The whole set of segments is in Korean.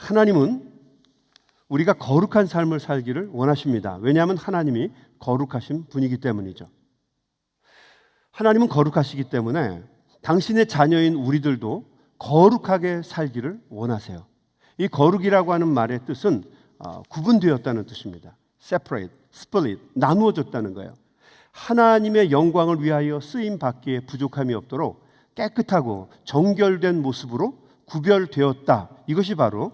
하나님은 우리가 거룩한 삶을 살기를 원하십니다. 왜냐하면 하나님이 거룩하신 분이기 때문이죠. 하나님은 거룩하시기 때문에 당신의 자녀인 우리들도 거룩하게 살기를 원하세요. 이 거룩이라고 하는 말의 뜻은 구분되었다는 뜻입니다. separate, split, 나누어졌다는 거예요. 하나님의 영광을 위하여 쓰임 받기에 부족함이 없도록 깨끗하고 정결된 모습으로 구별되었다. 이것이 바로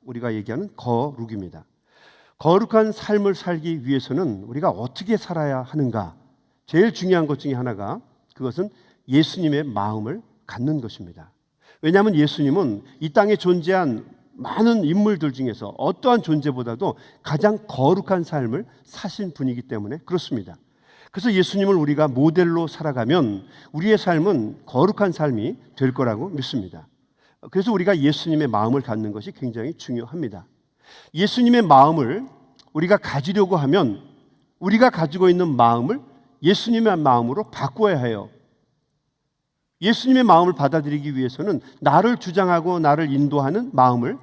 우리가 얘기하는 거룩입니다. 거룩한 삶을 살기 위해서는 우리가 어떻게 살아야 하는가? 제일 중요한 것 중에 하나가 그것은 예수님의 마음을 갖는 것입니다. 왜냐하면 예수님은 이 땅에 존재한 많은 인물들 중에서 어떠한 존재보다도 가장 거룩한 삶을 사신 분이기 때문에 그렇습니다. 그래서 예수님을 우리가 모델로 살아가면 우리의 삶은 거룩한 삶이 될 거라고 믿습니다. 그래서 우리가 예수님의 마음을 갖는 것이 굉장히 중요합니다. 예수님의 마음을 우리가 가지려고 하면 우리가 가지고 있는 마음을 예수님의 마음으로 바꿔야 해요. 예수님의 마음을 받아들이기 위해서는 나를 주장하고 나를 인도하는 마음을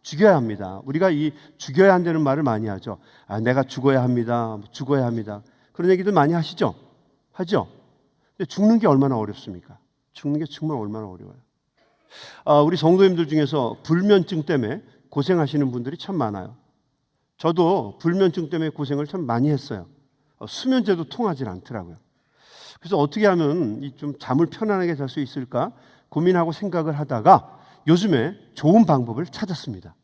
죽여야 합니다. 우리가 이 죽여야 한다는 말을 많이 하죠. 내가 죽어야 합니다. 죽어야 합니다. 그런 얘기들 많이 하시죠? 하죠? 근데 죽는 게 얼마나 어렵습니까? 죽는 게 정말 얼마나 어려워요. 우리 성도님들 중에서 불면증 때문에 고생하시는 분들이 참 많아요. 저도 불면증 때문에 고생을 참 많이 했어요. 수면제도 통하지 않더라고요. 그래서 어떻게 하면 좀 잠을 편안하게 잘 수 있을까 고민하고 생각을 하다가 요즘에 좋은 방법을 찾았습니다.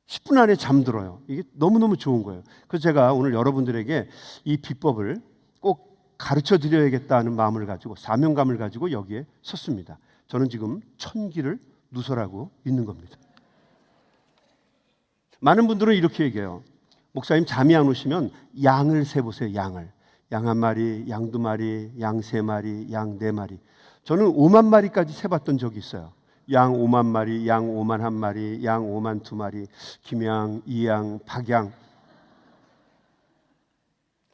10분 안에 잠들어요. 이게 너무너무 좋은 거예요. 그래서 제가 오늘 여러분들에게 이 비법을 꼭 가르쳐 드려야겠다는 마음을 가지고 사명감을 가지고 여기에 섰습니다. 저는 지금 천기를 누설하고 있는 겁니다. 많은 분들은 이렇게 얘기해요. 목사님 잠이 안 오시면 양을 세보세요. 양을. 양 한 마리, 양 두 마리, 양 세 마리, 양 네 마리. 저는 5만 마리까지 세봤던 적이 있어요. 양 5만 마리, 양 5만 한 마리, 양 5만 두 마리, 김양, 이양, 박양.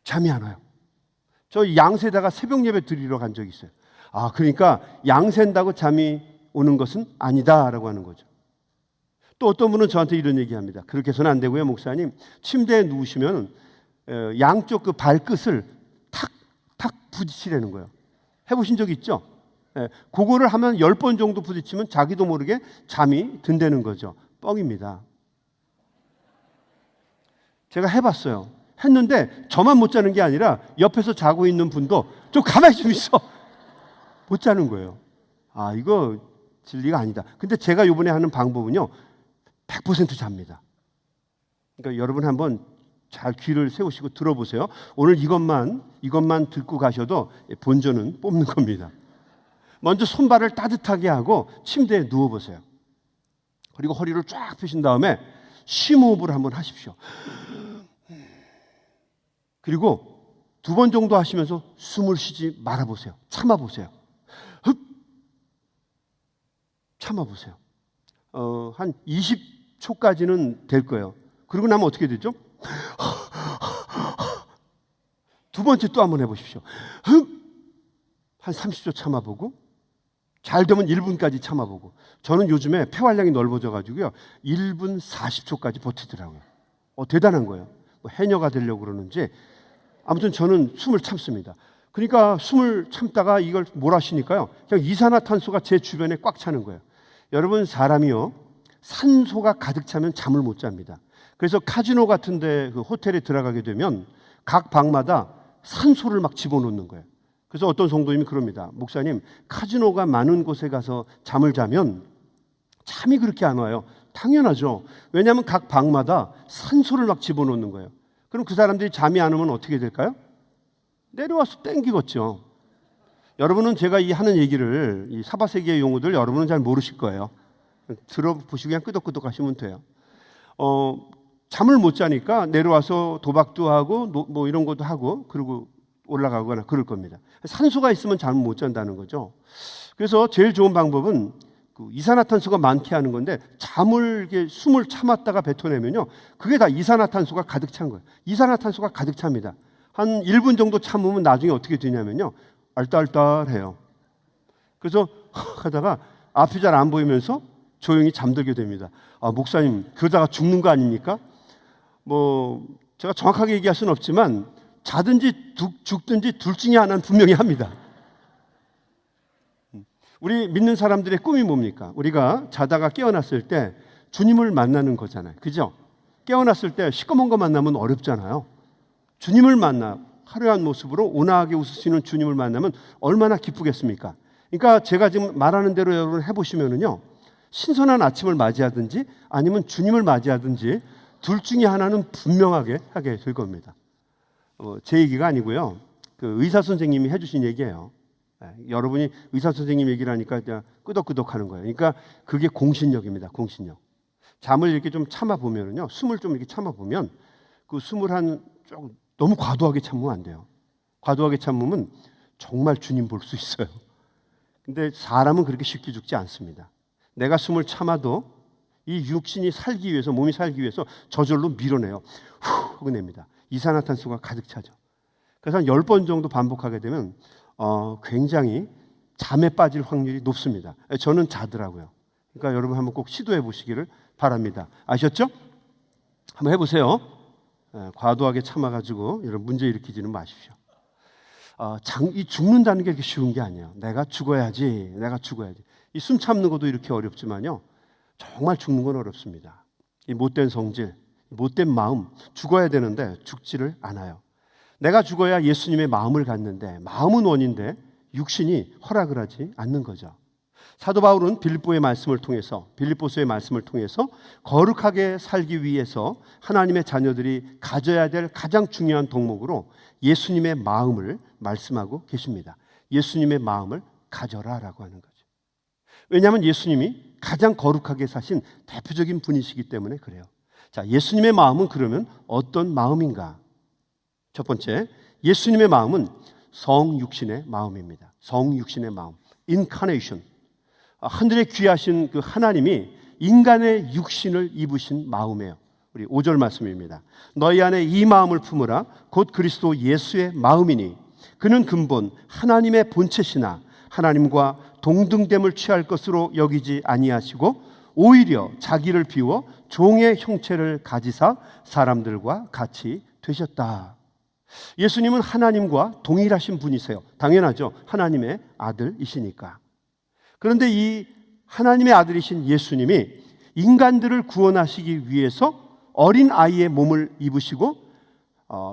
잠이 안 와요. 저 양세다가 새벽 예배 드리러 간 적이 있어요. 그러니까 양센다고 잠이 오는 것은 아니다라고 하는 거죠. 또 어떤 분은 저한테 이런 얘기합니다. 그렇게 해서는 안 되고요, 목사님. 침대에 누우시면 양쪽 그 발끝을 탁탁 부딪히라는 거예요. 해보신 적 있죠? 그거를 하면 10번 정도 부딪히면 자기도 모르게 잠이 든다는 거죠. 뻥입니다. 제가 해봤어요. 했는데 저만 못 자는 게 아니라 옆에서 자고 있는 분도 좀 가만히 좀 있어. 못 자는 거예요. 이거 진리가 아니다. 근데 제가 이번에 하는 방법은요, 100% 잡니다. 그러니까 여러분 한번 잘 귀를 세우시고 들어보세요. 오늘 이것만 듣고 가셔도 본전은 뽑는 겁니다. 먼저 손발을 따뜻하게 하고 침대에 누워보세요. 그리고 허리를 쫙 펴신 다음에 심호흡을 한번 하십시오. 그리고 2번 정도 하시면서 숨을 쉬지 말아보세요. 참아보세요. 참아보세요. 한 20초까지는 될 거예요. 그러고 나면 어떻게 되죠? 2번째 또 한번 해보십시오. 한 30초 참아보고 잘 되면 1분까지 참아보고 저는 요즘에 폐활량이 넓어져 가지고요 1분 40초까지 버티더라고요. 대단한 거예요. 해녀가 되려고 그러는지 아무튼 저는 숨을 참습니다. 그러니까 숨을 참다가 이걸 몰아쉬니까요 그냥 이산화탄소가 제 주변에 꽉 차는 거예요. 여러분 사람이요 산소가 가득 차면 잠을 못 잡니다. 그래서 카지노 같은 데 그 호텔에 들어가게 되면 각 방마다 산소를 막 집어넣는 거예요. 그래서 어떤 성도님이 그럽니다. 목사님, 카지노가 많은 곳에 가서 잠을 자면 잠이 그렇게 안 와요. 당연하죠. 왜냐하면 각 방마다 산소를 막 집어넣는 거예요. 그럼 그 사람들이 잠이 안 오면 어떻게 될까요? 내려와서 땡기겠죠. 여러분은 제가 이 하는 얘기를 이 사바세계의 용어들 여러분은 잘 모르실 거예요. 들어보시고 그냥 끄덕끄덕 하시면 돼요. 잠을 못 자니까 내려와서 도박도 하고 뭐 이런 것도 하고 그리고 올라가거나 그럴 겁니다. 산소가 있으면 잠을 못 잔다는 거죠. 그래서 제일 좋은 방법은 그 이산화탄소가 많게 하는 건데 잠을 이렇게 숨을 참았다가 뱉어내면요 그게 다 이산화탄소가 가득 찬 거예요. 이산화탄소가 가득 찹니다. 한 1분 정도 참으면 나중에 어떻게 되냐면요 알딸딸해요. 그래서 하다가 앞이 잘 안 보이면서 조용히 잠들게 됩니다. 목사님, 그러다가 죽는 거 아닙니까? 제가 정확하게 얘기할 수는 없지만 자든지 죽든지 둘 중에 하나는 분명히 합니다. 우리 믿는 사람들의 꿈이 뭡니까? 우리가 자다가 깨어났을 때 주님을 만나는 거잖아요. 그죠? 깨어났을 때 시꺼먼 거 만나면 어렵잖아요. 주님을 만나 화려한 모습으로 온화하게 웃으시는 주님을 만나면 얼마나 기쁘겠습니까? 그러니까 제가 지금 말하는 대로 여러분 해보시면은요, 신선한 아침을 맞이하든지 아니면 주님을 맞이하든지 둘 중에 하나는 분명하게 하게 될 겁니다. 제 얘기가 아니고요, 그 의사 선생님이 해주신 얘기예요. 여러분이 의사 선생님 얘기를 하니까 그냥 끄덕끄덕하는 거예요. 그러니까 그게 공신력입니다. 공신력. 잠을 이렇게 좀 참아 보면은요, 숨을 좀 이렇게 참아 보면 그 숨을 좀 너무 과도하게 참으면 안 돼요. 과도하게 참으면 정말 주님 볼 수 있어요. 근데 사람은 그렇게 쉽게 죽지 않습니다. 내가 숨을 참아도 이 육신이 살기 위해서, 몸이 살기 위해서 저절로 밀어내요. 후 하고 냅니다. 이산화탄소가 가득 차죠. 그래서 한 10번 정도 반복하게 되면 굉장히 잠에 빠질 확률이 높습니다. 저는 자더라고요. 그러니까 여러분 한번 꼭 시도해 보시기를 바랍니다. 아셨죠? 한번 해보세요. 과도하게 참아가지고 이런 문제 일으키지는 마십시오. 이 죽는다는 게 이렇게 쉬운 게 아니에요. 내가 죽어야지. 이 숨 참는 것도 이렇게 어렵지만요, 정말 죽는 건 어렵습니다. 이 못된 성질, 못된 마음, 죽어야 되는데 죽지를 않아요. 내가 죽어야 예수님의 마음을 갖는데 마음은 원인데 육신이 허락을 하지 않는 거죠. 사도 바울은 빌립보서의 말씀을 통해서 거룩하게 살기 위해서 하나님의 자녀들이 가져야 될 가장 중요한 덕목으로 예수님의 마음을 말씀하고 계십니다. 예수님의 마음을 가져라라고 하는 거죠. 왜냐하면 예수님이 가장 거룩하게 사신 대표적인 분이시기 때문에 그래요. 자, 예수님의 마음은 그러면 어떤 마음인가? 첫 번째, 예수님의 마음은 성육신의 마음입니다. 성육신의 마음, 인카네이션. 하늘에 귀하신 그 하나님이 인간의 육신을 입으신 마음이에요. 우리 5절 말씀입니다. 너희 안에 이 마음을 품으라. 곧 그리스도 예수의 마음이니 그는 근본 하나님의 본체시나 하나님과 동등됨을 취할 것으로 여기지 아니하시고 오히려 자기를 비워 종의 형체를 가지사 사람들과 같이 되셨다. 예수님은 하나님과 동일하신 분이세요. 당연하죠. 하나님의 아들이시니까. 그런데 이 하나님의 아들이신 예수님이 인간들을 구원하시기 위해서 어린 아이의 몸을 입으시고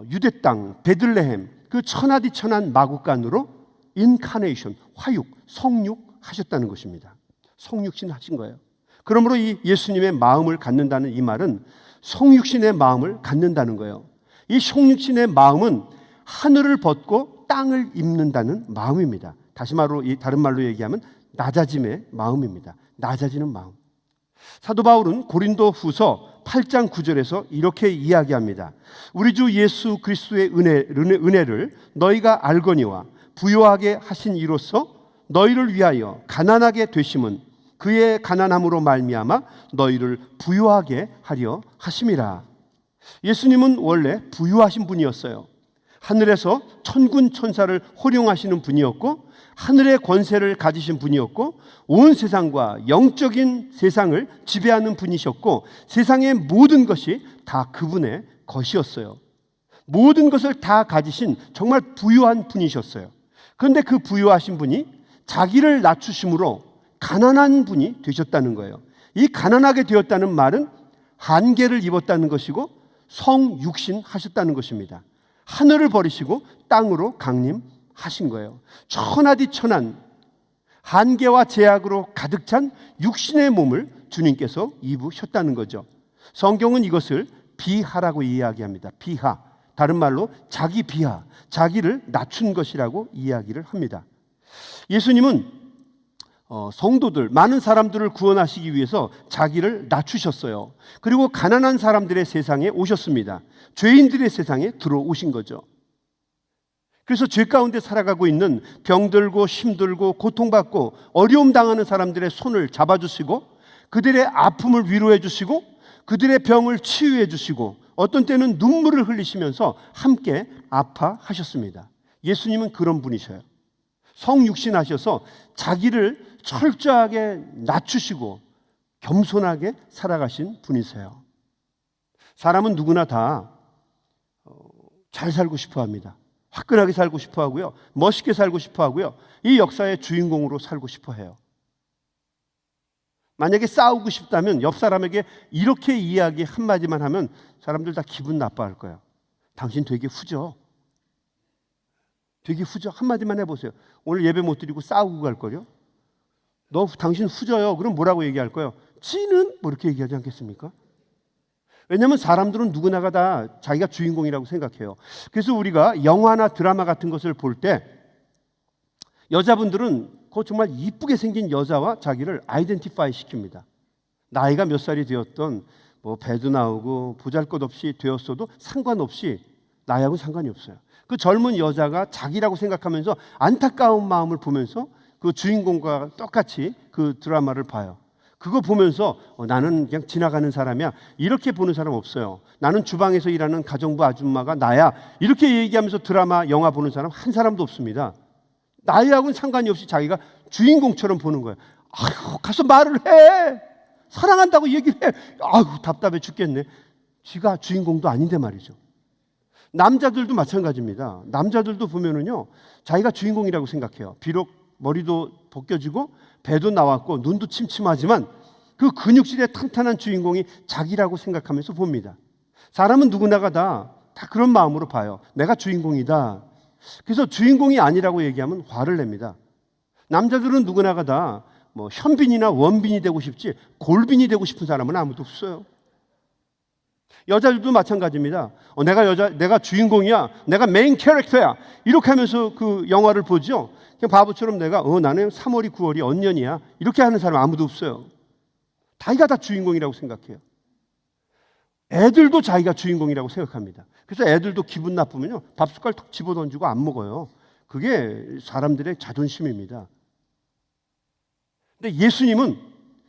유대 땅 베들레헴 그 천하디천한 마구간으로 인카네이션, 화육, 성육 하셨다는 것입니다. 성육신 하신 거예요. 그러므로 이 예수님의 마음을 갖는다는 이 말은 성육신의 마음을 갖는다는 거예요. 이 성육신의 마음은 하늘을 벗고 땅을 입는다는 마음입니다. 다른 말로 얘기하면 낮아짐의 마음입니다. 낮아지는 마음. 사도 바울은 고린도 후서 8장 9절에서 이렇게 이야기합니다. 우리 주 예수 그리스도의 은혜를 너희가 알거니와 부요하게 하신 이로써 너희를 위하여 가난하게 되심은 그의 가난함으로 말미암아 너희를 부요하게 하려 하심이라. 예수님은 원래 부유하신 분이었어요. 하늘에서 천군 천사를 호령하시는 분이었고 하늘의 권세를 가지신 분이었고 온 세상과 영적인 세상을 지배하는 분이셨고 세상의 모든 것이 다 그분의 것이었어요. 모든 것을 다 가지신 정말 부유한 분이셨어요. 그런데 그 부유하신 분이 자기를 낮추심으로 가난한 분이 되셨다는 거예요. 이 가난하게 되었다는 말은 한계를 입었다는 것이고 성육신 하셨다는 것입니다. 하늘을 버리시고 땅으로 강림하신 거예요. 천하디천한 한계와 제약으로 가득 찬 육신의 몸을 주님께서 입으셨다는 거죠. 성경은 이것을 비하라고 이야기합니다. 비하. 다른 말로 자기 비하, 자기를 낮춘 것이라고 이야기를 합니다. 예수님은 성도들, 많은 사람들을 구원하시기 위해서 자기를 낮추셨어요. 그리고 가난한 사람들의 세상에 오셨습니다. 죄인들의 세상에 들어오신 거죠. 그래서 죄 가운데 살아가고 있는 병들고 힘들고 고통받고 어려움 당하는 사람들의 손을 잡아주시고 그들의 아픔을 위로해 주시고 그들의 병을 치유해 주시고 어떤 때는 눈물을 흘리시면서 함께 아파하셨습니다. 예수님은 그런 분이셔요. 성육신하셔서 자기를 철저하게 낮추시고 겸손하게 살아가신 분이세요. 사람은 누구나 다 잘 살고 싶어 합니다. 화끈하게 살고 싶어 하고요. 멋있게 살고 싶어 하고요. 이 역사의 주인공으로 살고 싶어 해요. 만약에 싸우고 싶다면 옆 사람에게 이렇게 이야기 한마디만 하면 사람들 다 기분 나빠할 거예요. 당신 되게 후져. 되게 후져. 한마디만 해보세요. 오늘 예배 못 드리고 싸우고 갈 거요? 당신 후져요. 그럼 뭐라고 얘기할 거예요? 지는 뭐 이렇게 얘기하지 않겠습니까? 왜냐하면 사람들은 누구나가 다 자기가 주인공이라고 생각해요. 그래서 우리가 영화나 드라마 같은 것을 볼 때 여자분들은 그 정말 이쁘게 생긴 여자와 자기를 아이덴티파이 시킵니다. 나이가 몇 살이 되었던 뭐 배도 나오고 보잘것없이 되었어도 상관없이 나이하고는 상관이 없어요. 그 젊은 여자가 자기라고 생각하면서 안타까운 마음을 보면서 그 주인공과 똑같이 그 드라마를 봐요. 그거 보면서 나는 그냥 지나가는 사람이야 이렇게 보는 사람 없어요. 나는 주방에서 일하는 가정부 아줌마가 나야 이렇게 얘기하면서 드라마 영화 보는 사람 한 사람도 없습니다. 나이하고는 상관이 없이 자기가 주인공처럼 보는 거예요. 아유, 가서 말을 해. 사랑한다고 얘기를 해. 아유, 답답해 죽겠네. 지가 주인공도 아닌데 말이죠. 남자들도 마찬가지입니다. 남자들도 보면은요, 자기가 주인공이라고 생각해요. 비록 머리도 벗겨지고 배도 나왔고 눈도 침침하지만 그 근육질의 탄탄한 주인공이 자기라고 생각하면서 봅니다. 사람은 누구나가 다 그런 마음으로 봐요. 내가 주인공이다. 그래서 주인공이 아니라고 얘기하면 화를 냅니다. 남자들은 누구나가 다 뭐 현빈이나 원빈이 되고 싶지 골빈이 되고 싶은 사람은 아무도 없어요. 여자들도 마찬가지입니다. 내가 주인공이야. 내가 메인 캐릭터야. 이렇게 하면서 그 영화를 보죠. 그냥 바보처럼 나는 3월이 9월이 언년이야. 이렇게 하는 사람 아무도 없어요. 자기가 다 주인공이라고 생각해요. 애들도 자기가 주인공이라고 생각합니다. 그래서 애들도 기분 나쁘면요, 밥 숟갈 턱 집어던지고 안 먹어요. 그게 사람들의 자존심입니다. 근데 예수님은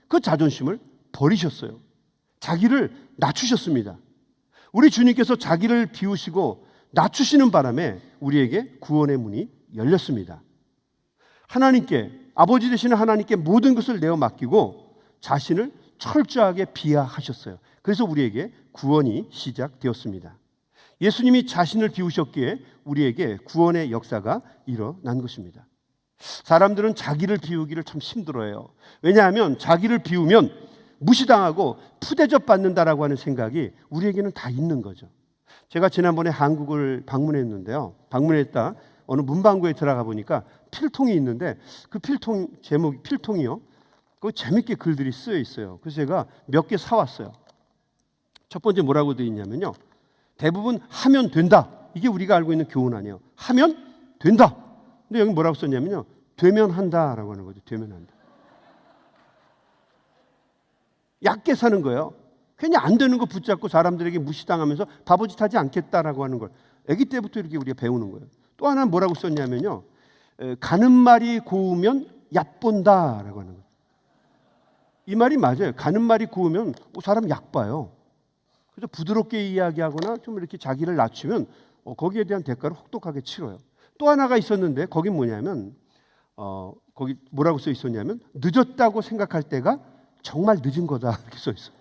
그 자존심을 버리셨어요. 자기를 낮추셨습니다. 우리 주님께서 자기를 비우시고 낮추시는 바람에 우리에게 구원의 문이 열렸습니다. 하나님께, 아버지 되시는 하나님께 모든 것을 내어 맡기고 자신을 철저하게 비하하셨어요. 그래서 우리에게 구원이 시작되었습니다. 예수님이 자신을 비우셨기에 우리에게 구원의 역사가 일어난 것입니다. 사람들은 자기를 비우기를 참 힘들어해요. 왜냐하면 자기를 비우면 무시당하고 푸대접 받는다라고 하는 생각이 우리에게는 다 있는 거죠. 제가 지난번에 한국을 방문했는데요. 방문했다 어느 문방구에 들어가 보니까 필통이 있는데 그 필통 제목이 필통이요. 그 재밌게 글들이 쓰여 있어요. 그래서 제가 몇 개 사왔어요. 첫 번째 뭐라고 되어 있냐면요. 대부분 하면 된다. 이게 우리가 알고 있는 교훈 아니에요. 하면 된다. 근데 여기 뭐라고 썼냐면요. 되면 한다라고 하는 거죠. 되면 한다. 얕게 사는 거예요. 괜히 안 되는 거 붙잡고 사람들에게 무시당하면서 바보짓 하지 않겠다라고 하는 걸 아기 때부터 이렇게 우리가 배우는 거예요. 또 하나 뭐라고 썼냐면요. 가는 말이 고우면 얕본다라고 하는 거예요. 이 말이 맞아요. 가는 말이 고우면 사람 약 봐요. 그래서 부드럽게 이야기하거나 좀 이렇게 자기를 낮추면 거기에 대한 대가를 혹독하게 치러요. 또 하나가 있었는데 거긴 뭐냐면 거기 뭐라고 써 있었냐면 늦었다고 생각할 때가 정말 늦은 거다 이렇게 써 있어요.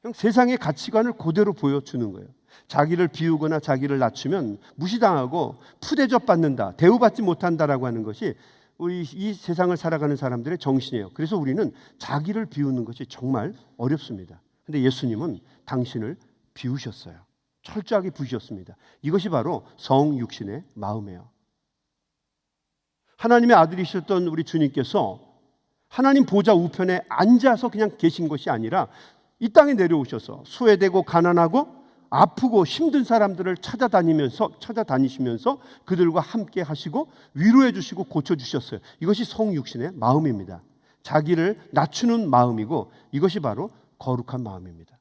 그냥 세상의 가치관을 그대로 보여주는 거예요. 자기를 비우거나 자기를 낮추면 무시당하고 푸대접 받는다, 대우받지 못한다라고 하는 것이 우리 이 세상을 살아가는 사람들의 정신이에요. 그래서 우리는 자기를 비우는 것이 정말 어렵습니다. 근데 예수님은 당신을 비우셨어요. 철저하게 부으셨습니다. 이것이 바로 성육신의 마음이에요. 하나님의 아들이셨던 우리 주님께서 하나님 보좌 우편에 앉아서 그냥 계신 것이 아니라 이 땅에 내려오셔서 소외되고 가난하고 아프고 힘든 사람들을 찾아다니시면서 그들과 함께 하시고 위로해 주시고 고쳐 주셨어요. 이것이 성육신의 마음입니다. 자기를 낮추는 마음이고 이것이 바로 거룩한 마음입니다.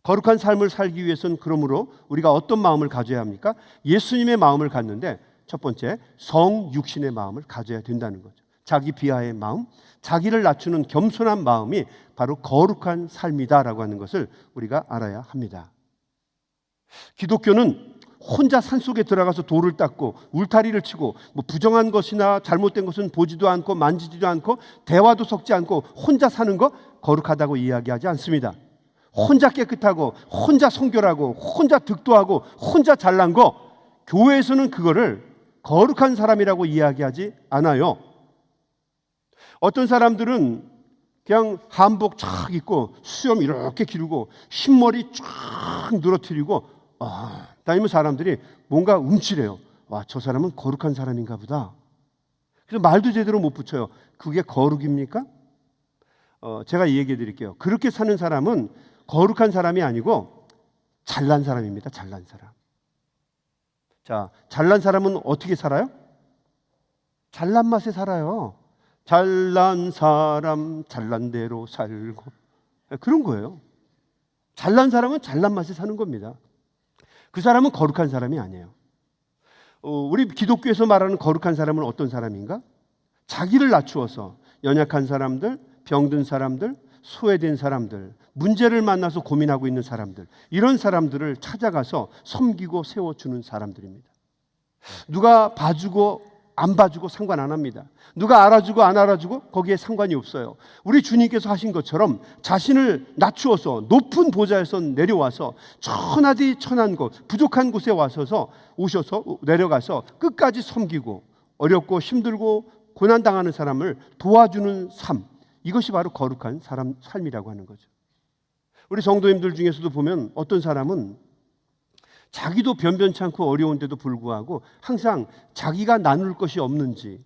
거룩한 삶을 살기 위해서는 그러므로 우리가 어떤 마음을 가져야 합니까? 예수님의 마음을 갖는데 첫 번째 성육신의 마음을 가져야 된다는 거죠. 자기 비하의 마음, 자기를 낮추는 겸손한 마음이 바로 거룩한 삶이다라고 하는 것을 우리가 알아야 합니다. 기독교는 혼자 산속에 들어가서 돌을 닦고 울타리를 치고 뭐 부정한 것이나 잘못된 것은 보지도 않고 만지지도 않고 대화도 섞지 않고 혼자 사는 거 거룩하다고 이야기하지 않습니다. 혼자 깨끗하고 혼자 성결하고 혼자 득도하고 혼자 잘난 거, 교회에서는 그거를 거룩한 사람이라고 이야기하지 않아요. 어떤 사람들은 그냥 한복 쫙 입고 수염 이렇게 기르고 흰머리 쫙 늘어뜨리고 다니면 사람들이 뭔가 움찔해요. 와, 저 사람은 거룩한 사람인가 보다. 그래서 말도 제대로 못 붙여요. 그게 거룩입니까? 제가 얘기해 드릴게요. 그렇게 사는 사람은 거룩한 사람이 아니고 잘난 사람입니다. 잘난 사람. 자, 잘난 사람은 어떻게 살아요? 잘난 맛에 살아요. 잘난 사람 잘난 대로 살고, 그런 거예요. 잘난 사람은 잘난 맛에 사는 겁니다. 그 사람은 거룩한 사람이 아니에요. 우리 기독교에서 말하는 거룩한 사람은 어떤 사람인가? 자기를 낮추어서 연약한 사람들, 병든 사람들, 소외된 사람들, 문제를 만나서 고민하고 있는 사람들, 이런 사람들을 찾아가서 섬기고 세워주는 사람들입니다. 누가 봐주고 안 봐주고 상관 안 합니다. 누가 알아주고 안 알아주고 거기에 상관이 없어요. 우리 주님께서 하신 것처럼 자신을 낮추어서 높은 보좌에서 내려와서 천하디 천한 곳, 부족한 곳에 오셔서 내려가서 끝까지 섬기고 어렵고 힘들고 고난당하는 사람을 도와주는 삶, 이것이 바로 거룩한 삶이라고 하는 거죠. 우리 성도님들 중에서도 보면 어떤 사람은 자기도 변변치 않고 어려운데도 불구하고 항상 자기가 나눌 것이 없는지,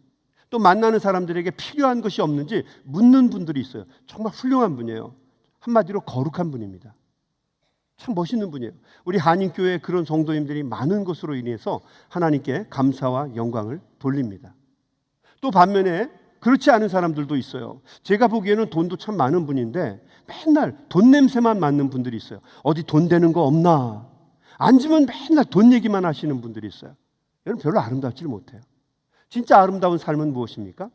또 만나는 사람들에게 필요한 것이 없는지 묻는 분들이 있어요. 정말 훌륭한 분이에요. 한마디로 거룩한 분입니다. 참 멋있는 분이에요. 우리 한인교회에 그런 성도님들이 많은 것으로 인해서 하나님께 감사와 영광을 돌립니다. 또 반면에 그렇지 않은 사람들도 있어요. 제가 보기에는 돈도 참 많은 분인데 맨날 돈 냄새만 맡는 분들이 있어요. 어디 돈 되는 거 없나? 앉으면 맨날 돈 얘기만 하시는 분들이 있어요. 여러분, 별로 아름답지 못해요. 진짜 아름다운 삶은 무엇입니까?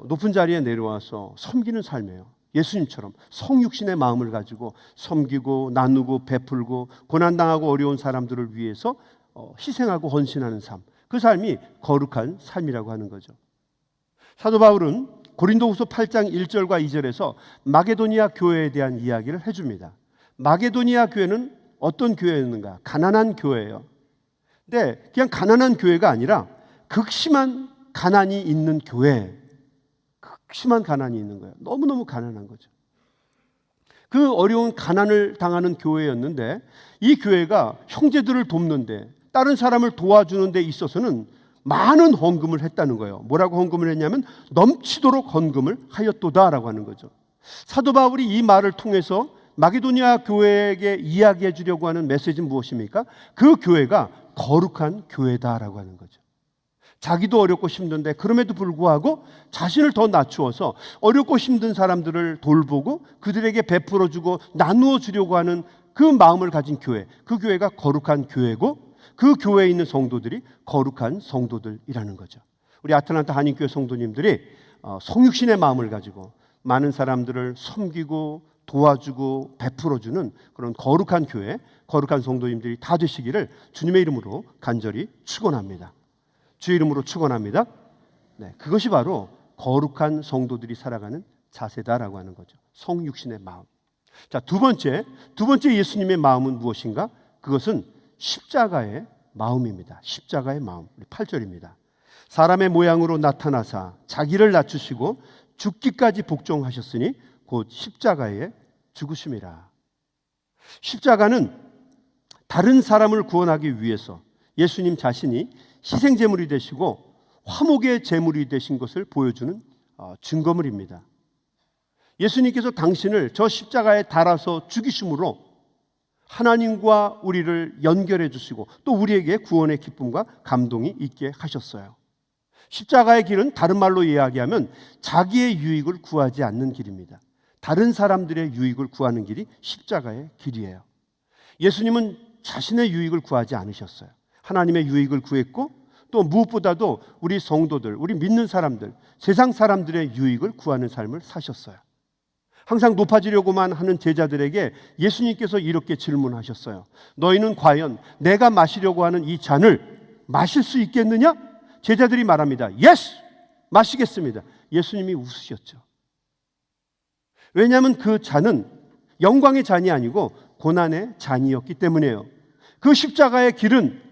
높은 자리에 내려와서 섬기는 삶이에요. 예수님처럼 성육신의 마음을 가지고 섬기고 나누고 베풀고 고난당하고 어려운 사람들을 위해서 희생하고 헌신하는 삶, 그 삶이 거룩한 삶이라고 하는 거죠. 사도 바울은 고린도후서 8장 1절과 2절에서 마게도니아 교회에 대한 이야기를 해줍니다. 마게도니아 교회는 어떤 교회였는가? 가난한 교회예요. 근데 그냥 가난한 교회가 아니라 극심한 가난이 있는 교회, 극심한 가난이 있는 거예요. 너무너무 가난한 거죠. 그 어려운 가난을 당하는 교회였는데 이 교회가 형제들을 돕는데, 다른 사람을 도와주는 데 있어서는 많은 헌금을 했다는 거예요. 뭐라고 헌금을 했냐면 넘치도록 헌금을 하였도다라고 하는 거죠. 사도 바울이 이 말을 통해서 마게도니아 교회에게 이야기해 주려고 하는 메시지는 무엇입니까? 그 교회가 거룩한 교회다라고 하는 거죠. 자기도 어렵고 힘든데 그럼에도 불구하고 자신을 더 낮추어서 어렵고 힘든 사람들을 돌보고 그들에게 베풀어 주고 나누어 주려고 하는 그 마음을 가진 교회, 그 교회가 거룩한 교회고 그 교회에 있는 성도들이 거룩한 성도들이라는 거죠. 우리 아틀란타 한인교회 성도님들이 성육신의 마음을 가지고 많은 사람들을 섬기고 도와주고 베풀어주는 그런 거룩한 교회, 거룩한 성도님들이 다 되시기를 주님의 이름으로 간절히 축원합니다. 주의 이름으로 축원합니다. 네, 그것이 바로 거룩한 성도들이 살아가는 자세다라고 하는 거죠. 성육신의 마음. 자, 두 번째 예수님의 마음은 무엇인가? 그것은 십자가의 마음입니다. 십자가의 마음. 8절입니다. 사람의 모양으로 나타나사 자기를 낮추시고 죽기까지 복종하셨으니 곧 십자가에 죽으심이라. 십자가는 다른 사람을 구원하기 위해서 예수님 자신이 희생제물이 되시고 화목의 제물이 되신 것을 보여주는 증거물입니다. 예수님께서 당신을 저 십자가에 달아서 죽이심으로 하나님과 우리를 연결해 주시고 또 우리에게 구원의 기쁨과 감동이 있게 하셨어요. 십자가의 길은 다른 말로 이야기하면 자기의 유익을 구하지 않는 길입니다. 다른 사람들의 유익을 구하는 길이 십자가의 길이에요. 예수님은 자신의 유익을 구하지 않으셨어요. 하나님의 유익을 구했고 또 무엇보다도 우리 성도들, 우리 믿는 사람들, 세상 사람들의 유익을 구하는 삶을 사셨어요. 항상 높아지려고만 하는 제자들에게 예수님께서 이렇게 질문하셨어요. 너희는 과연 내가 마시려고 하는 이 잔을 마실 수 있겠느냐? 제자들이 말합니다. 예스! 마시겠습니다. 예수님이 웃으셨죠. 왜냐하면 그 잔은 영광의 잔이 아니고 고난의 잔이었기 때문이에요. 그 십자가의 길은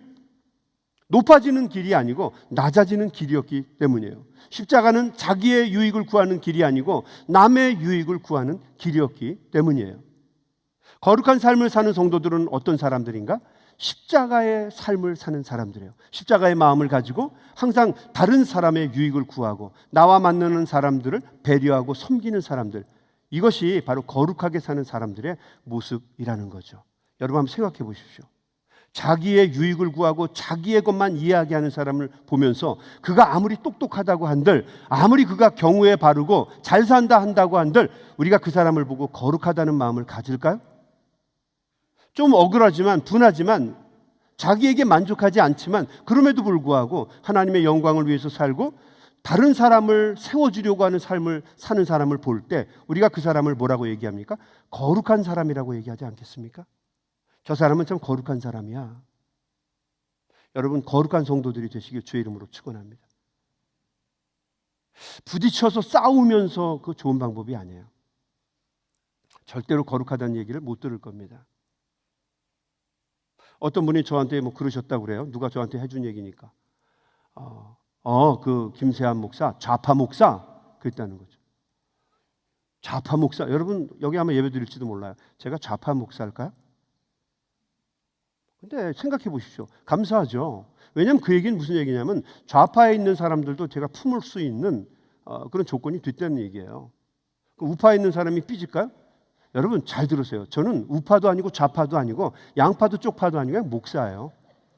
높아지는 길이 아니고 낮아지는 길이었기 때문이에요. 십자가는 자기의 유익을 구하는 길이 아니고 남의 유익을 구하는 길이었기 때문이에요. 거룩한 삶을 사는 성도들은 어떤 사람들인가? 십자가의 삶을 사는 사람들이에요. 십자가의 마음을 가지고 항상 다른 사람의 유익을 구하고 나와 만나는 사람들을 배려하고 섬기는 사람들, 이것이 바로 거룩하게 사는 사람들의 모습이라는 거죠. 여러분 한번 생각해 보십시오. 자기의 유익을 구하고 자기의 것만 이야기하는 사람을 보면서 그가 아무리 똑똑하다고 한들, 아무리 그가 경우에 바르고 잘 산다 한다고 한들 우리가 그 사람을 보고 거룩하다는 마음을 가질까요? 좀 억울하지만 분하지만 자기에게 만족하지 않지만 그럼에도 불구하고 하나님의 영광을 위해서 살고 다른 사람을 세워주려고 하는 삶을 사는 사람을 볼 때 우리가 그 사람을 뭐라고 얘기합니까? 거룩한 사람이라고 얘기하지 않겠습니까? 저 사람은 참 거룩한 사람이야. 여러분, 거룩한 성도들이 되시길 주의 이름으로 축원합니다. 부딪혀서 싸우면서 그 좋은 방법이 아니에요. 절대로 거룩하다는 얘기를 못 들을 겁니다. 어떤 분이 저한테 뭐 그러셨다고 그래요. 누가 저한테 해준 얘기니까. 그 김세한 목사, 좌파 목사 그랬다는 거죠. 좌파 목사. 여러분 여기 아마 예배 드릴지도 몰라요. 제가 좌파 목사일까요? 근데 생각해 보십시오. 감사하죠. 왜냐하면 그 얘기는 무슨 얘기냐면 좌파에 있는 사람들도 제가 품을 수 있는 그런 조건이 됐다는 얘기예요. 그 우파에 있는 사람이 삐질까요? 여러분 잘 들으세요. 저는 우파도 아니고 좌파도 아니고 양파도 쪽파도 아니고 그냥 목사예요.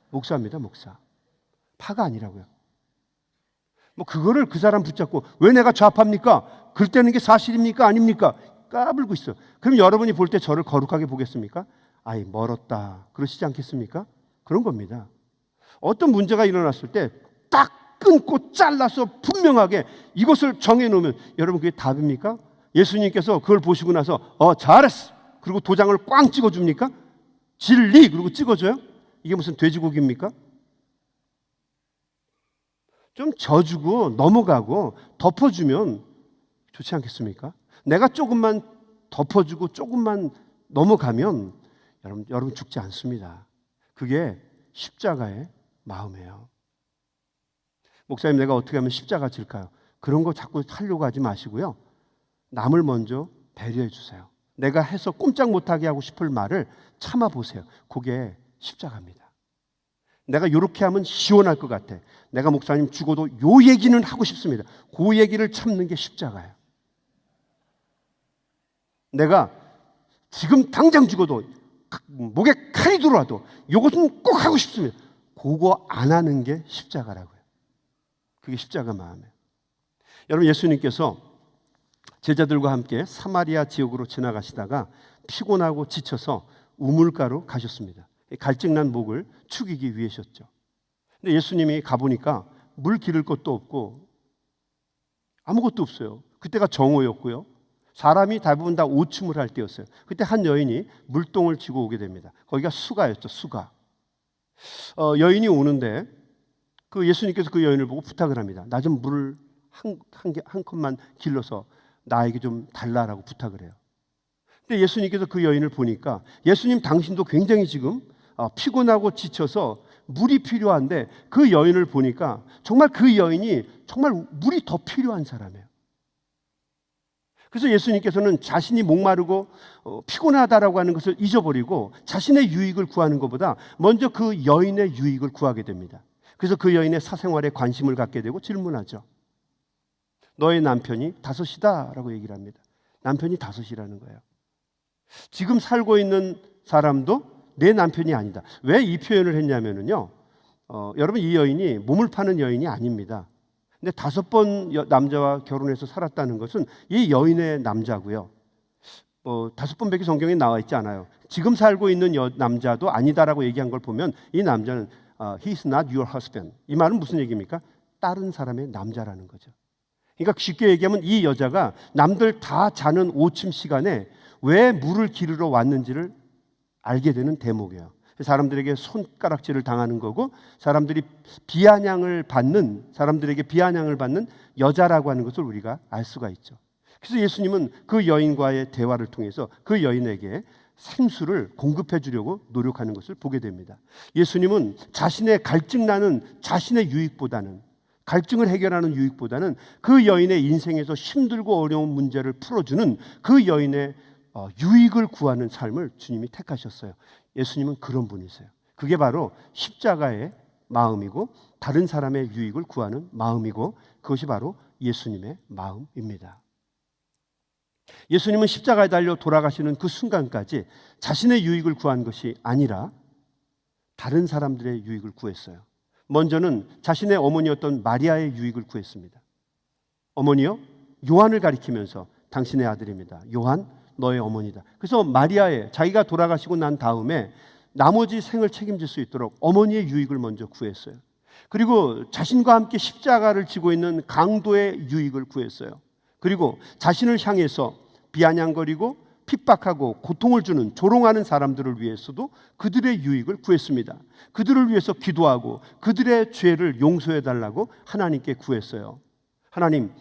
목사입니다. 목사. 파가 아니라고요. 뭐 그거를 그 사람 붙잡고 왜 내가 좌파입니까? 그때는 게 사실입니까? 아닙니까? 까불고 있어요. 그럼 여러분이 볼 때 저를 거룩하게 보겠습니까? 아이 멀었다 그러시지 않겠습니까? 그런 겁니다. 어떤 문제가 일어났을 때 딱 끊고 잘라서 분명하게 이것을 정해놓으면 여러분 그게 답입니까? 예수님께서 그걸 보시고 나서 잘했어 그리고 도장을 꽝 찍어줍니까? 진리 그리고 찍어줘요? 이게 무슨 돼지고기입니까? 좀 져주고 넘어가고 덮어주면 좋지 않겠습니까? 내가 조금만 덮어주고 조금만 넘어가면 여러분 죽지 않습니다. 그게 십자가의 마음이에요. 목사님 내가 어떻게 하면 십자가 질까요? 그런 거 자꾸 하려고 하지 마시고요. 남을 먼저 배려해 주세요. 내가 해서 꼼짝 못하게 하고 싶을 말을 참아보세요. 그게 십자가입니다. 내가 이렇게 하면 시원할 것 같아. 내가 목사님 죽어도 요 얘기는 하고 싶습니다. 그 얘기를 참는 게 십자가예요. 내가 지금 당장 죽어도 목에 칼이 들어와도 이것은 꼭 하고 싶습니다. 그거 안 하는 게 십자가라고요. 그게 십자가 마음이에요. 여러분 예수님께서 제자들과 함께 사마리아 지역으로 지나가시다가 피곤하고 지쳐서 우물가로 가셨습니다. 갈증난 목을 축이기 위해셨죠. 근데 예수님이 가보니까 물 기를 것도 없고 아무것도 없어요. 그때가 정오였고요. 사람이 대부분 다 오춤을 할 때였어요. 그때 한 여인이 물동을 쥐고 오게 됩니다. 거기가 수가였죠. 수가. 여인이 오는데 그 예수님께서 그 여인을 보고 부탁을 합니다. 나 좀 물을 한 컵만 길러서 나에게 좀 달라라고 부탁을 해요. 근데 예수님께서 그 여인을 보니까 예수님 당신도 굉장히 지금 피곤하고 지쳐서 물이 필요한데 그 여인을 보니까 정말 그 여인이 정말 물이 더 필요한 사람이에요. 그래서 예수님께서는 자신이 목마르고 피곤하다라고 하는 것을 잊어버리고 자신의 유익을 구하는 것보다 먼저 그 여인의 유익을 구하게 됩니다. 그래서 그 여인의 사생활에 관심을 갖게 되고 질문하죠. 너의 남편이 다섯이다 라고 얘기를 합니다. 남편이 다섯이라는 거예요. 지금 살고 있는 사람도 내 남편이 아니다. 왜 이 표현을 했냐면요. 여러분 이 여인이 몸을 파는 여인이 아닙니다. 근데 5번 남자와 결혼해서 살았다는 것은 이 여인의 남자고요. 5번밖에 성경에 나와 있지 않아요. 지금 살고 있는 남자도 아니다라고 얘기한 걸 보면 이 남자는 He's not your husband. 이 말은 무슨 얘기입니까? 다른 사람의 남자라는 거죠. 그러니까 쉽게 얘기하면 이 여자가 남들 다 자는 오침 시간에 왜 물을 기르러 왔는지를 알게 되는 대목이에요. 사람들에게 손가락질을 당하는 거고 사람들에게 비아냥을 받는 여자라고 하는 것을 우리가 알 수가 있죠. 그래서 예수님은 그 여인과의 대화를 통해서 그 여인에게 생수를 공급해 주려고 노력하는 것을 보게 됩니다. 예수님은 자신의 갈증을 해결하는 유익보다는 그 여인의 인생에서 힘들고 어려운 문제를 풀어주는 그 여인의 유익을 구하는 삶을 주님이 택하셨어요. 예수님은 그런 분이세요. 그게 바로 십자가의 마음이고 다른 사람의 유익을 구하는 마음이고 그것이 바로 예수님의 마음입니다. 예수님은 십자가에 달려 돌아가시는 그 순간까지 자신의 유익을 구한 것이 아니라 다른 사람들의 유익을 구했어요. 먼저는 자신의 어머니였던 마리아의 유익을 구했습니다. 어머니요? 요한을 가리키면서 당신의 아들입니다. 요한, 너의 어머니다. 그래서 마리아의 자기가 돌아가시고 난 다음에 나머지 생을 책임질 수 있도록 어머니의 유익을 먼저 구했어요. 그리고 자신과 함께 십자가를 지고 있는 강도의 유익을 구했어요. 그리고 자신을 향해서 비아냥거리고 핍박하고 고통을 주는 조롱하는 사람들을 위해서도 그들의 유익을 구했습니다. 그들을 위해서 기도하고 그들의 죄를 용서해 달라고 하나님께 구했어요. 하나님,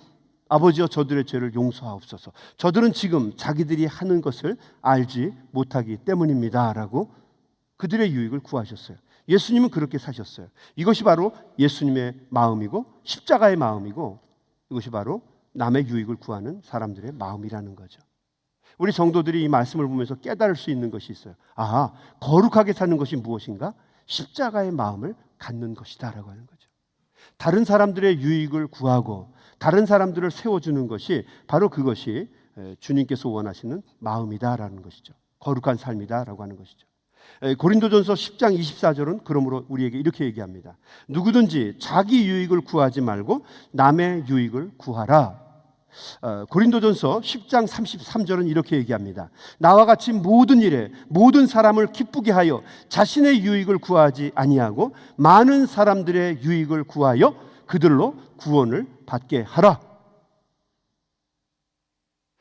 아버지여 저들의 죄를 용서하옵소서. 저들은 지금 자기들이 하는 것을 알지 못하기 때문입니다 라고 그들의 유익을 구하셨어요. 예수님은 그렇게 사셨어요. 이것이 바로 예수님의 마음이고 십자가의 마음이고 이것이 바로 남의 유익을 구하는 사람들의 마음이라는 거죠. 우리 성도들이 이 말씀을 보면서 깨달을 수 있는 것이 있어요. 아, 거룩하게 사는 것이 무엇인가? 십자가의 마음을 갖는 것이다 라고 하는 거죠. 다른 사람들의 유익을 구하고 다른 사람들을 세워주는 것이 바로 그것이 주님께서 원하시는 마음이다라는 것이죠. 거룩한 삶이다라고 하는 것이죠. 고린도전서 10장 24절은 그러므로 우리에게 이렇게 얘기합니다. 누구든지 자기 유익을 구하지 말고 남의 유익을 구하라. 고린도전서 10장 33절은 이렇게 얘기합니다. 나와 같이 모든 일에 모든 사람을 기쁘게 하여 자신의 유익을 구하지 아니하고 많은 사람들의 유익을 구하여 그들로 구원을 받게 하라.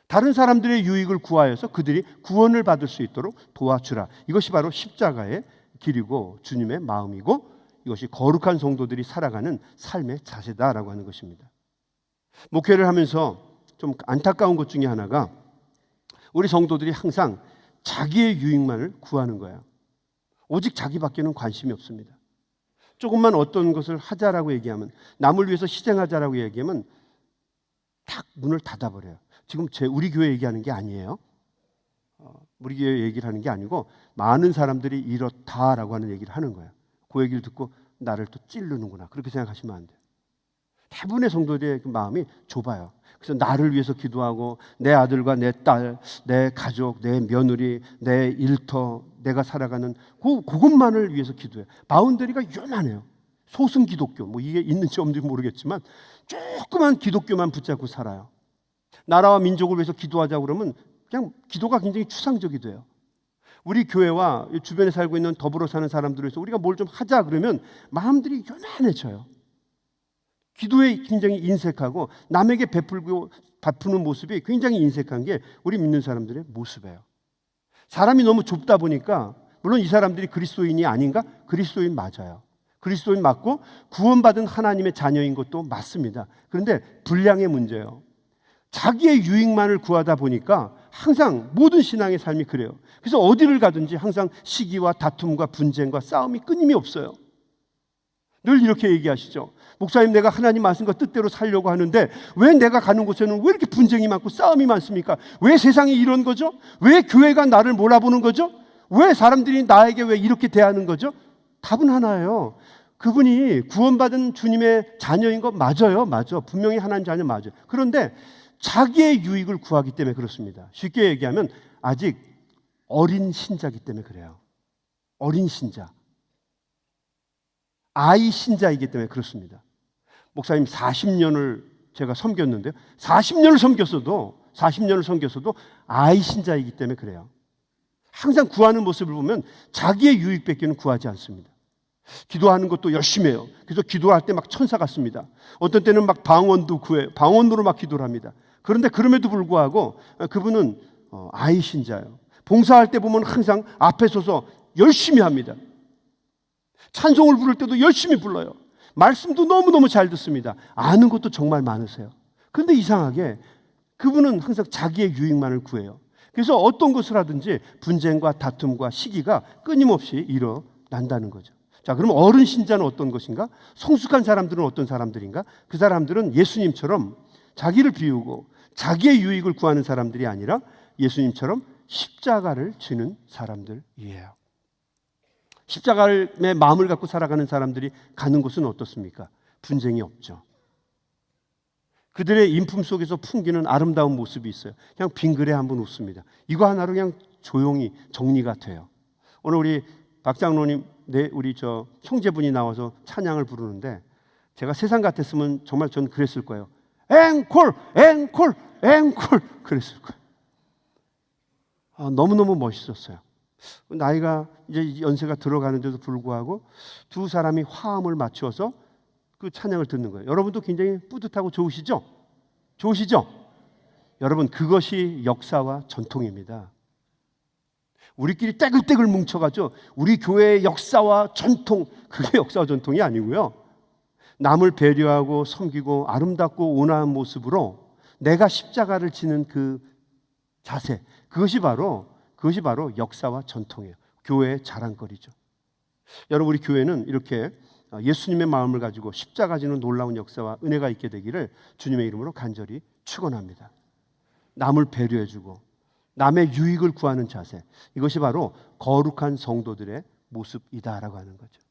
다른 사람들의 유익을 구하여서 그들이 구원을 받을 수 있도록 도와주라. 이것이 바로 십자가의 길이고 주님의 마음이고 이것이 거룩한 성도들이 살아가는 삶의 자세다라고 하는 것입니다. 목회를 하면서 좀 안타까운 것 중에 하나가 우리 성도들이 항상 자기의 유익만을 구하는 거예요. 오직 자기밖에는 관심이 없습니다. 조금만 어떤 것을 하자라고 얘기하면 남을 위해서 희생하자라고 얘기하면 탁 문을 닫아버려요. 지금 우리 교회 얘기하는 게 아니에요. 우리 교회 얘기를 하는 게 아니고 많은 사람들이 이렇다라고 하는 얘기를 하는 거예요. 그 얘기를 듣고 나를 또 찌르는구나 그렇게 생각하시면 안 돼요. 대부분의 성도들의 그 마음이 좁아요. 그래서 나를 위해서 기도하고 내 아들과 내 딸, 내 가족, 내 며느리, 내 일터, 내가 살아가는 그것만을 위해서 기도해요. 바운더리가 요만해요. 소승 기독교, 뭐 이게 있는지 없는지 모르겠지만 조그만 기독교만 붙잡고 살아요. 나라와 민족을 위해서 기도하자고 그러면 그냥 기도가 굉장히 추상적이 돼요. 우리 교회와 주변에 살고 있는 더불어 사는 사람들을 위해서 우리가 뭘 좀 하자 그러면 마음들이 요만해져요. 기도에 굉장히 인색하고 남에게 베푸는 모습이 굉장히 인색한 게 우리 믿는 사람들의 모습이에요. 사람이 너무 좁다 보니까 물론 이 사람들이 그리스도인이 아닌가? 그리스도인 맞아요. 그리스도인 맞고 구원받은 하나님의 자녀인 것도 맞습니다. 그런데 분량의 문제예요. 자기의 유익만을 구하다 보니까 항상 모든 신앙의 삶이 그래요. 그래서 어디를 가든지 항상 시기와 다툼과 분쟁과 싸움이 끊임이 없어요. 늘 이렇게 얘기하시죠. 목사님, 내가 하나님 말씀과 뜻대로 살려고 하는데 왜 내가 가는 곳에는 왜 이렇게 분쟁이 많고 싸움이 많습니까? 왜 세상이 이런 거죠? 왜 교회가 나를 몰아보는 거죠? 왜 사람들이 나에게 왜 이렇게 대하는 거죠? 답은 하나예요. 그분이 구원받은 주님의 자녀인 거 맞아요. 맞아. 분명히 하나님 자녀 맞아요. 그런데 자기의 유익을 구하기 때문에 그렇습니다. 쉽게 얘기하면 아직 어린 신자이기 때문에 그래요. 어린 신자. 아이 신자이기 때문에 그렇습니다. 목사님 40년을 제가 섬겼는데요. 40년을 섬겼어도 아이 신자이기 때문에 그래요. 항상 구하는 모습을 보면 자기의 유익밖에는 구하지 않습니다. 기도하는 것도 열심히 해요. 그래서 기도할 때 막 천사 같습니다. 어떤 때는 막 방언도 구해요. 방언으로 막 기도를 합니다. 그런데 그럼에도 불구하고 그분은 아이 신자예요. 봉사할 때 보면 항상 앞에 서서 열심히 합니다. 찬송을 부를 때도 열심히 불러요. 말씀도 너무너무 잘 듣습니다. 아는 것도 정말 많으세요. 그런데 이상하게 그분은 항상 자기의 유익만을 구해요. 그래서 어떤 것을 하든지 분쟁과 다툼과 시기가 끊임없이 일어난다는 거죠. 자, 그럼 어른 신자는 어떤 것인가? 성숙한 사람들은 어떤 사람들인가? 그 사람들은 예수님처럼 자기를 비우고 자기의 유익을 구하는 사람들이 아니라 예수님처럼 십자가를 지는 사람들이에요. 십자가의 마음을 갖고 살아가는 사람들이 가는 곳은 어떻습니까? 분쟁이 없죠. 그들의 인품 속에서 풍기는 아름다운 모습이 있어요. 그냥 빙그레 한번 웃습니다. 이거 하나로 그냥 조용히 정리가 돼요. 오늘 우리 박 장로님, 우리 형제분이 나와서 찬양을 부르는데 제가 세상 같았으면 정말 전 그랬을 거예요. 앵콜, 앵콜, 앵콜 그랬을 거예요. 너무너무 멋있었어요. 나이가 이제 연세가 들어가는데도 불구하고 두 사람이 화음을 맞춰서 그 찬양을 듣는 거예요. 여러분도 굉장히 뿌듯하고 좋으시죠? 좋으시죠? 여러분, 그것이 역사와 전통입니다. 우리끼리 떼글떼글 뭉쳐가지고 우리 교회의 역사와 전통, 그게 역사와 전통이 아니고요. 남을 배려하고 섬기고 아름답고 온화한 모습으로 내가 십자가를 지는 그 자세, 그것이 바로 역사와 전통이에요. 교회의 자랑거리죠. 여러분, 우리 교회는 이렇게 예수님의 마음을 가지고 십자가 지는 놀라운 역사와 은혜가 있게 되기를 주님의 이름으로 간절히 축원합니다. 남을 배려해주고 남의 유익을 구하는 자세, 이것이 바로 거룩한 성도들의 모습이다라고 하는 거죠.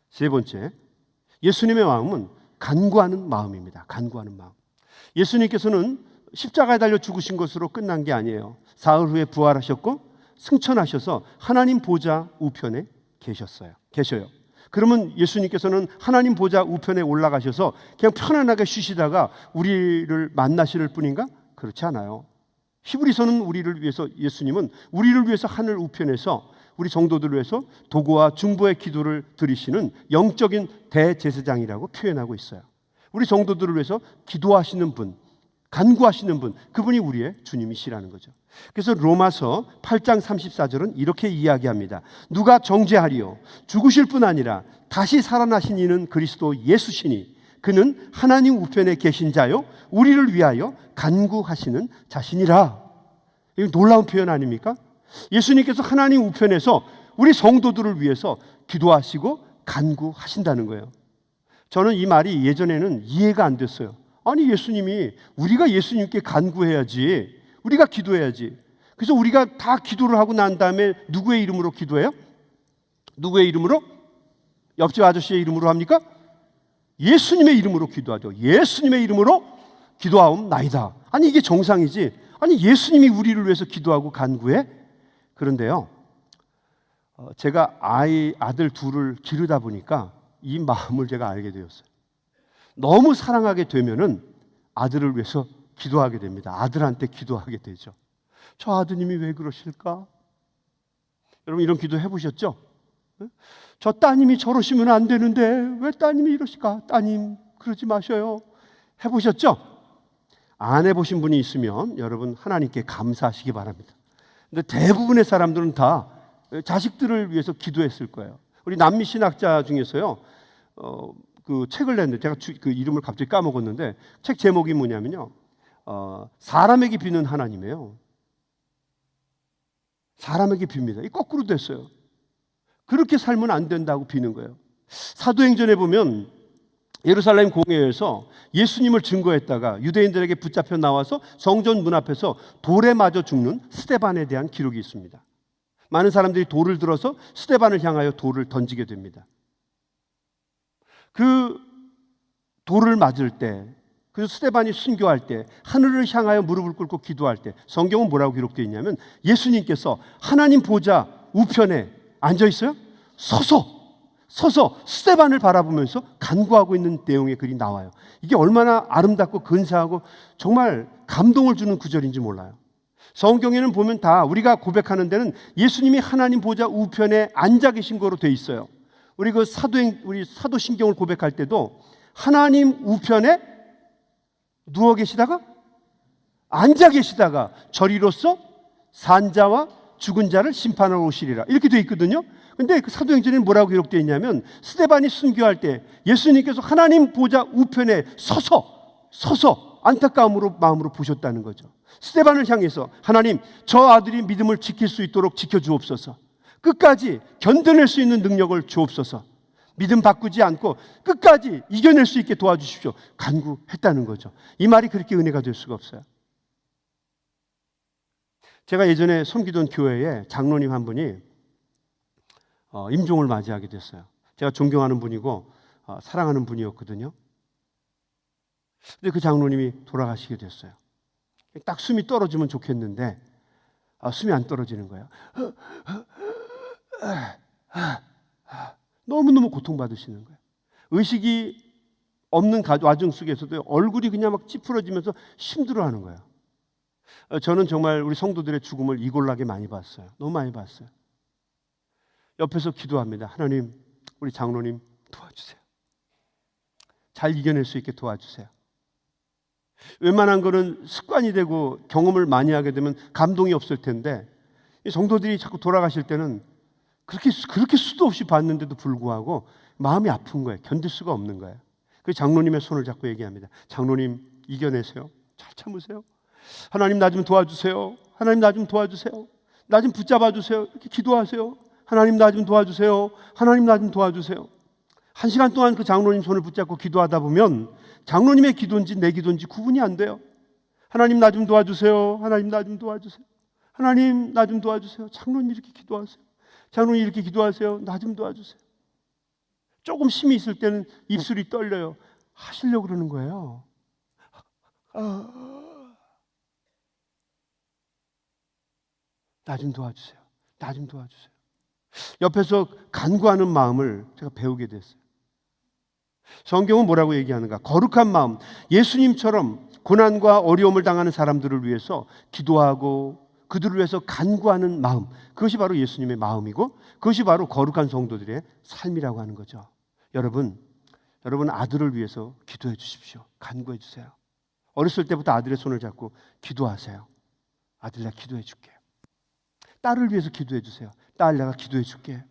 세 번째, 예수님의 마음은 간구하는 마음입니다. 간구하는 마음. 예수님께서는 십자가에 달려 죽으신 것으로 끝난 게 아니에요. 사흘 후에 부활하셨고 승천하셔서 하나님 보좌 우편에 계셔요. 그러면 예수님께서는 하나님 보좌 우편에 올라가셔서 그냥 편안하게 쉬시다가 우리를 만나실 뿐인가? 그렇지 않아요. 히브리서는 예수님은 우리를 위해서 하늘 우편에서 우리 성도들을 위해서 도구와 중보의 기도를 드리시는 영적인 대제사장이라고 표현하고 있어요. 우리 성도들을 위해서 기도하시는 분, 간구하시는 분, 그분이 우리의 주님이시라는 거죠. 그래서 로마서 8장 34절은 이렇게 이야기합니다. 누가 정죄하리요? 죽으실 뿐 아니라 다시 살아나신 이는 그리스도 예수시니 그는 하나님 우편에 계신 자요 우리를 위하여 간구하시는 자신이라. 이거 놀라운 표현 아닙니까? 예수님께서 하나님 우편에서 우리 성도들을 위해서 기도하시고 간구하신다는 거예요. 저는 이 말이 예전에는 이해가 안 됐어요. 아니, 예수님이, 우리가 예수님께 간구해야지, 우리가 기도해야지. 그래서 우리가 다 기도를 하고 난 다음에 누구의 이름으로 기도해요? 누구의 이름으로? 옆집 아저씨의 이름으로 합니까? 예수님의 이름으로 기도하죠. 예수님의 이름으로 기도하옵나이다. 아니, 이게 정상이지. 아니, 예수님이 우리를 위해서 기도하고 간구해? 그런데요, 제가 아들 둘을 기르다 보니까 이 마음을 제가 알게 되었어요. 너무 사랑하게 되면은 아들을 위해서 기도하게 됩니다. 아들한테 기도하게 되죠. 저 아드님이 왜 그러실까? 여러분, 이런 기도 해보셨죠? 저 따님이 저러시면 안 되는데 왜 따님이 이러실까? 따님, 그러지 마셔요. 해보셨죠? 안 해보신 분이 있으면 여러분, 하나님께 감사하시기 바랍니다. 근데 대부분의 사람들은 다 자식들을 위해서 기도했을 거예요. 우리 남미 신학자 중에서요, 그 책을 냈는데 제가 그 이름을 갑자기 까먹었는데 책 제목이 뭐냐면요, 사람에게 비는 하나님이에요. 사람에게 빕니다. 이 거꾸로 됐어요. 그렇게 살면 안 된다고 비는 거예요. 사도행전에 보면 예루살렘 공회에서 예수님을 증거했다가 유대인들에게 붙잡혀 나와서 성전 문 앞에서 돌에 맞아 죽는 스데반에 대한 기록이 있습니다. 많은 사람들이 돌을 들어서 스데반을 향하여 돌을 던지게 됩니다. 그 돌을 맞을 때, 그 스데반이 순교할 때, 하늘을 향하여 무릎을 꿇고 기도할 때, 성경은 뭐라고 기록되어 있냐면 예수님께서 하나님 보좌 우편에 앉아 있어요. 서서 스데반을 바라보면서 간구하고 있는 내용의 글이 나와요. 이게 얼마나 아름답고 근사하고 정말 감동을 주는 구절인지 몰라요. 성경에는 보면 다 우리가 고백하는 데는 예수님이 하나님 보좌 우편에 앉아 계신 거로 돼 있어요. 우리 사도신경을 고백할 때도 하나님 우편에 누워 계시다가 앉아 계시다가 저리로서 산자와 죽은 자를 심판하러 오시리라 이렇게 돼 있거든요. 근데 그 사도행전에는 뭐라고 기록되어 있냐면 스데반이 순교할 때 예수님께서 하나님 보좌 우편에 서서 안타까움으로 마음으로 보셨다는 거죠. 스데반을 향해서 하나님 저 아들이 믿음을 지킬 수 있도록 지켜주옵소서. 끝까지 견뎌낼 수 있는 능력을 주옵소서. 믿음 바꾸지 않고 끝까지 이겨낼 수 있게 도와주십시오. 간구했다는 거죠. 이 말이 그렇게 은혜가 될 수가 없어요. 제가 예전에 섬기던 교회에 장로님 한 분이 임종을 맞이하게 됐어요. 제가 존경하는 분이고 사랑하는 분이었거든요. 근데 그 장로님이 돌아가시게 됐어요. 딱 숨이 떨어지면 좋겠는데 숨이 안 떨어지는 거예요. 너무너무 고통받으시는 거예요. 의식이 없는 와중 속에서도 얼굴이 그냥 막 찌푸러지면서 힘들어하는 거예요. 저는 정말 우리 성도들의 죽음을 이골라게 많이 봤어요. 너무 많이 봤어요. 옆에서 기도합니다. 하나님, 우리 장로님 도와주세요. 잘 이겨낼 수 있게 도와주세요. 웬만한 거는 습관이 되고 경험을 많이 하게 되면 감동이 없을 텐데 성도들이 자꾸 돌아가실 때는 그렇게 수도 없이 봤는데도 불구하고 마음이 아픈 거예요. 견딜 수가 없는 거예요. 그 장로님의 손을 잡고 얘기합니다. 장로님 이겨내세요. 잘 참으세요. 하나님 나 좀 도와주세요. 하나님 나 좀 도와주세요. 나 좀 붙잡아 주세요. 이렇게 기도하세요. 하나님 나 좀 도와주세요. 하나님 나 좀 도와주세요. 1시간 동안 그 장로님 손을 붙잡고 기도하다 보면 장로님의 기도인지 내 기도인지 구분이 안 돼요. 하나님 나 좀 도와주세요. 하나님 나 좀 도와주세요. 하나님 나 좀 도와주세요. 장로님 이렇게 기도하세요. 장로님 이렇게 기도하세요. 나 좀 도와주세요. 조금 힘이 있을 때는 입술이 떨려요. 하시려고 그러는 거예요. 나 좀 도와주세요. 나 좀 도와주세요. 옆에서 간구하는 마음을 제가 배우게 됐어요. 성경은 뭐라고 얘기하는가? 거룩한 마음, 예수님처럼 고난과 어려움을 당하는 사람들을 위해서 기도하고 그들을 위해서 간구하는 마음, 그것이 바로 예수님의 마음이고 그것이 바로 거룩한 성도들의 삶이라고 하는 거죠. 여러분 아들을 위해서 기도해 주십시오. 간구해 주세요. 어렸을 때부터 아들의 손을 잡고 기도하세요. 아들 나 기도해 줄게. 딸을 위해서 기도해 주세요. 딸 내가 기도해 줄게.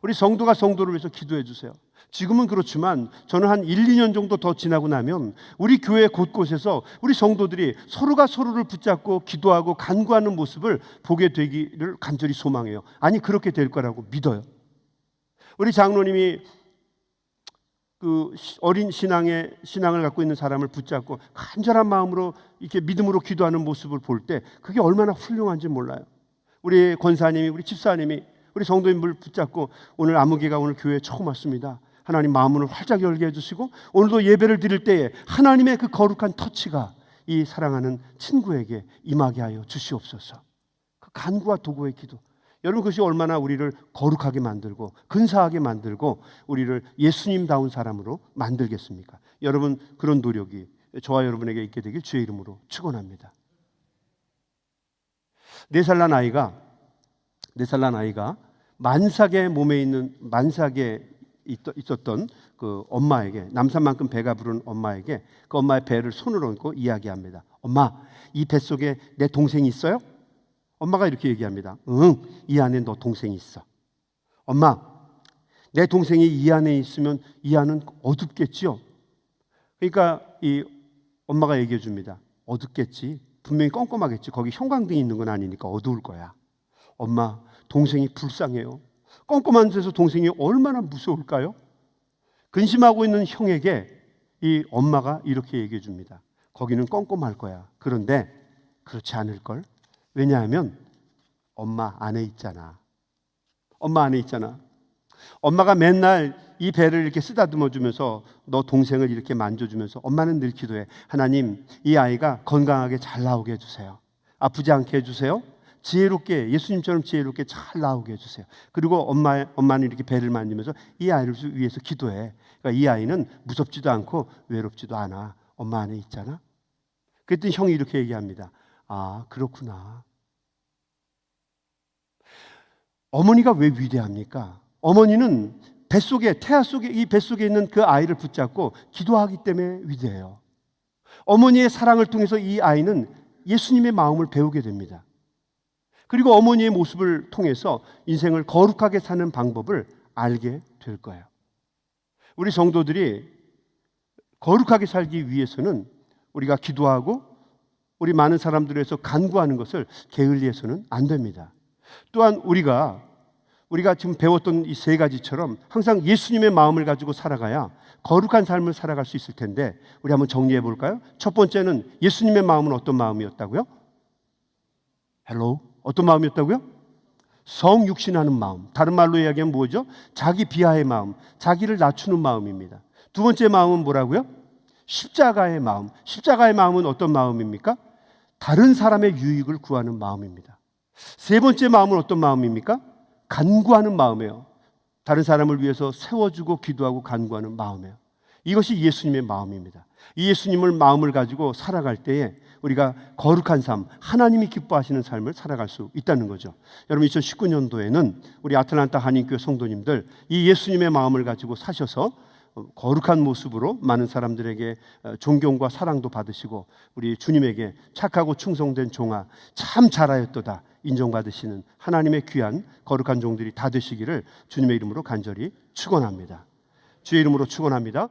우리 성도가 성도를 위해서 기도해 주세요. 지금은 그렇지만 저는 한 1, 2년 정도 더 지나고 나면 우리 교회 곳곳에서 우리 성도들이 서로가 서로를 붙잡고 기도하고 간구하는 모습을 보게 되기를 간절히 소망해요. 아니 그렇게 될 거라고 믿어요. 우리 장로님이 그 어린 신앙을 갖고 있는 사람을 붙잡고 간절한 마음으로 이렇게 믿음으로 기도하는 모습을 볼 때 그게 얼마나 훌륭한지 몰라요. 우리 권사님이, 우리 집사님이 우리 성도님을 붙잡고 오늘 아무개가 오늘 교회에 처음 왔습니다. 하나님 마음을 활짝 열게 해주시고 오늘도 예배를 드릴 때에 하나님의 그 거룩한 터치가 이 사랑하는 친구에게 임하게 하여 주시옵소서. 그 간구와 도구의 기도, 여러분 그것이 얼마나 우리를 거룩하게 만들고 근사하게 만들고 우리를 예수님다운 사람으로 만들겠습니까? 여러분 그런 노력이 저와 여러분에게 있게 되길 주의 이름으로 축원합니다. 4살 난 아이가 만삭의 몸에 있는 만삭에 있었던 그 엄마에게, 남산만큼 배가 부른 엄마에게 그 엄마의 배를 손으로 얹고 이야기합니다. 엄마, 이 뱃속에 내 동생이 있어요? 엄마가 이렇게 얘기합니다. 응, 이 안에 너 동생이 있어. 엄마, 내 동생이 이 안에 있으면 이 안은 어둡겠지요? 그러니까 이 엄마가 얘기해 줍니다. 어둡겠지. 분명히 껌껌하겠지. 거기 형광등이 있는 건 아니니까 어두울 거야. 엄마, 동생이 불쌍해요. 껌껌한 데서 동생이 얼마나 무서울까요? 근심하고 있는 형에게 이 엄마가 이렇게 얘기해 줍니다. 거기는 껌껌할 거야. 그런데 그렇지 않을걸? 왜냐하면 엄마 안에 있잖아. 엄마 안에 있잖아. 엄마가 맨날 이 배를 이렇게 쓰다듬어 주면서 너 동생을 이렇게 만져주면서 엄마는 늘 기도해. 하나님, 이 아이가 건강하게 잘 나오게 해주세요. 아프지 않게 해주세요. 지혜롭게, 예수님처럼 지혜롭게 잘 나오게 해주세요. 그리고 엄마는 이렇게 배를 만지면서 이 아이를 위해서 기도해. 그러니까 이 아이는 무섭지도 않고 외롭지도 않아. 엄마 안에 있잖아. 그랬더니 형이 이렇게 얘기합니다. 아, 그렇구나. 어머니가 왜 위대합니까? 어머니는 뱃속에, 태아 속에, 이 뱃속에 있는 그 아이를 붙잡고 기도하기 때문에 위대해요. 어머니의 사랑을 통해서 이 아이는 예수님의 마음을 배우게 됩니다. 그리고 어머니의 모습을 통해서 인생을 거룩하게 사는 방법을 알게 될 거예요. 우리 성도들이 거룩하게 살기 위해서는 우리가 기도하고 우리 많은 사람들에서 간구하는 것을 게을리해서는 안 됩니다. 또한 우리가 지금 배웠던 이 세 가지처럼 항상 예수님의 마음을 가지고 살아가야 거룩한 삶을 살아갈 수 있을 텐데, 우리 한번 정리해 볼까요? 첫 번째는 예수님의 마음은 어떤 마음이었다고요? 헬로, 어떤 마음이었다고요? 성육신하는 마음. 다른 말로 이야기하면 뭐죠? 자기 비하의 마음, 자기를 낮추는 마음입니다. 두 번째 마음은 뭐라고요? 십자가의 마음. 십자가의 마음은 어떤 마음입니까? 다른 사람의 유익을 구하는 마음입니다. 세 번째 마음은 어떤 마음입니까? 간구하는 마음이에요. 다른 사람을 위해서 세워주고 기도하고 간구하는 마음이에요. 이것이 예수님의 마음입니다. 이 예수님을 마음을 가지고 살아갈 때에 우리가 거룩한 삶, 하나님이 기뻐하시는 삶을 살아갈 수 있다는 거죠. 여러분, 2019년도에는 우리 아틀란타 한인교회 성도님들 이 예수님의 마음을 가지고 사셔서 거룩한 모습으로 많은 사람들에게 존경과 사랑도 받으시고 우리 주님에게 착하고 충성된 종아 참 잘하였도다 인정받으시는 하나님의 귀한 거룩한 종들이 다 되시기를 주님의 이름으로 간절히 축원합니다. 주의 이름으로 축원합니다.